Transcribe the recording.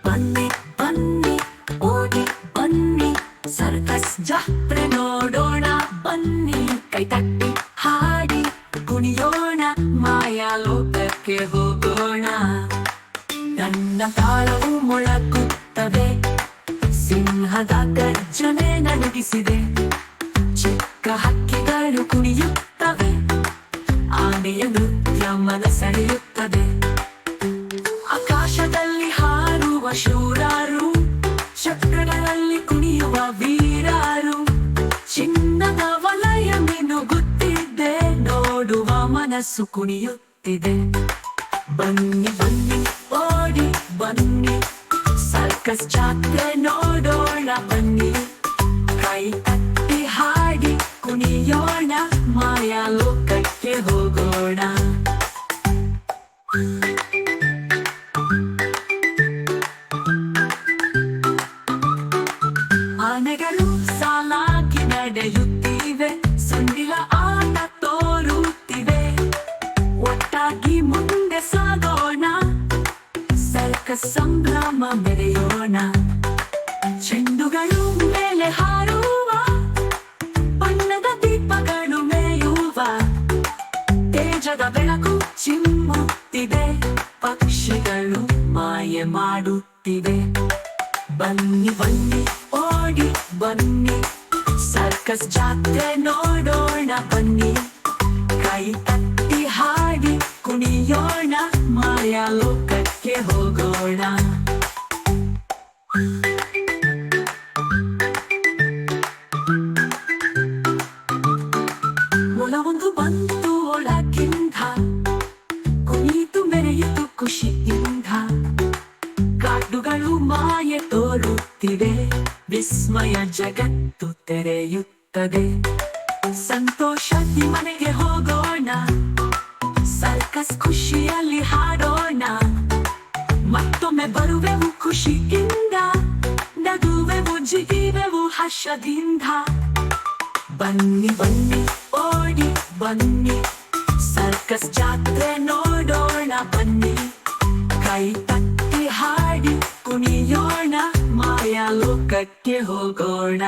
ಬನ್ನಿ ಬನ್ನಿ ಓಡಿ ಬನ್ನಿ ಸರ್ಕಸ್ ಜಾತ್ರೆ ನೋಡೋಣ ಬನ್ನಿ ಕೈ ತಟ್ಟಿ ಹಾಡಿ ಕುಣಿಯೋಣ ಮಾಯಾ ಲೋಕಕ್ಕೆ ಹೋಗೋಣ ನನ್ನ ತಾಳವು ಮೊಳಗುತ್ತದೆ ಸಿಂಹದ ಗರ್ಜನೆ ನಡುಗಿಸಿದೆ ಚಿಕ್ಕ ಹಕ್ಕಿಗಳು ಕುಣಿಯುತ್ತವೆ ಆನೆಯ ನೃತ್ಯ ಮನಸೆಳೆಯುತ್ತದೆ ಆಕಾಶದಲ್ಲಿ ಹಾರುವ ಶೂರರು ಚಕ್ರಗಳಲ್ಲಿ ಕುಣಿಯುವ ವೀರರು ಚಿನ್ನದ ವಲಯ ಮಿನುಗುತ್ತಿದೆ ನೋಡುವ ಮನಸ್ಸು ಕುಣಿಯುತ್ತಿದೆ ಬನ್ನಿ ಬನ್ನಿ ಓಡಿ ಬನ್ನಿ ಸರ್ಕಸ್ ಜಾತ್ರೆ ನೋಡೋಣ ಬನ್ನಿ ಕೈ ತಟ್ಟಿ ಹಾಡಿ ಕುಣಿಯೋಣ ಮಾಯಾ ಲೋಕಕ್ಕೆ ಹೋಗೋಣ ಆನೆಗಳು ಸಾಲಾಗಿ ನಡೆಯುತ್ತಿವೆ ಸುಂಡಿಲ ಆಟ ತೋರುತ್ತಿವೆ ಒಟ್ಟಾಗಿ ಮುಂದೆ ಸಾಗೋಣ ಸರ್ಕಸ್ ಸಂಭ್ರಮ ಮೆರೆಯೋಣ ಚೆಂಡುಗಳು ಮೇಲೆ ಹಾರುವ ಬಣ್ಣದ ದೀಪಗಳು ಮೇಯುವ ತೇಜದ ಬೆಳಕು ಚಿಮ್ಮುತ್ತಿದೆ ಪಕ್ಷಿಗಳು ಮಾಯೆ ಮಾಡುತ್ತಿವೆ ಬನ್ನಿ ಬನ್ನಿ ಓಡಿ ಬನ್ನಿ ಸರ್ಕಸ್ ಜಾತ್ರೆ ನೋಡೋಣ ಬನ್ನಿ ಕೈ ತಟ್ಟಿ ಹಾಡಿ ಕುಣಿಯೋಣ ಮಾಯಾ ಲೋಕಕ್ಕೆ ಹೋಗೋಣ ಮೊಲವೊಂದು ಬಂತು ಒಳಗಿಂದ ಕುಣಿತು ಮೆರೆಯಿತು ಖುಷಿಯಿಂದ ಕಾಡುಗಳು ಮಾಯೆ ತೋರುತ್ತಿವೆ ವಿಸ್ಮಯ ಜಗತ್ತು ತೆರೆಯುತ್ತದೆ ಸಂತೋಷದಿ ಮನೆಗೆ ಹೋಗೋಣ ಸರ್ಕಸ್ ಖುಷಿಯಲ್ಲಿ ಹಾಡೋಣ ಮತ್ತೊಮ್ಮೆ ಬರುವೆವು ಖುಷಿಯಿಂದ ನಗುವೆವು ಜಿಗಿವೆವು ಹರ್ಷದಿಂದ ಬನ್ನಿ ಬನ್ನಿ ಓಡಿ ಬನ್ನಿ ಸರ್ಕಸ್ ಜಾತ್ರೆ ನೋಡೋಣ ಬನ್ನಿ ಕೈ ತಟ್ಟಿ ಹಾಡಿ ಕುಣಿಯೋಣ ಮಾಯಾ ಲೋಕಕ್ಕೆ ಹೋಗೋಣ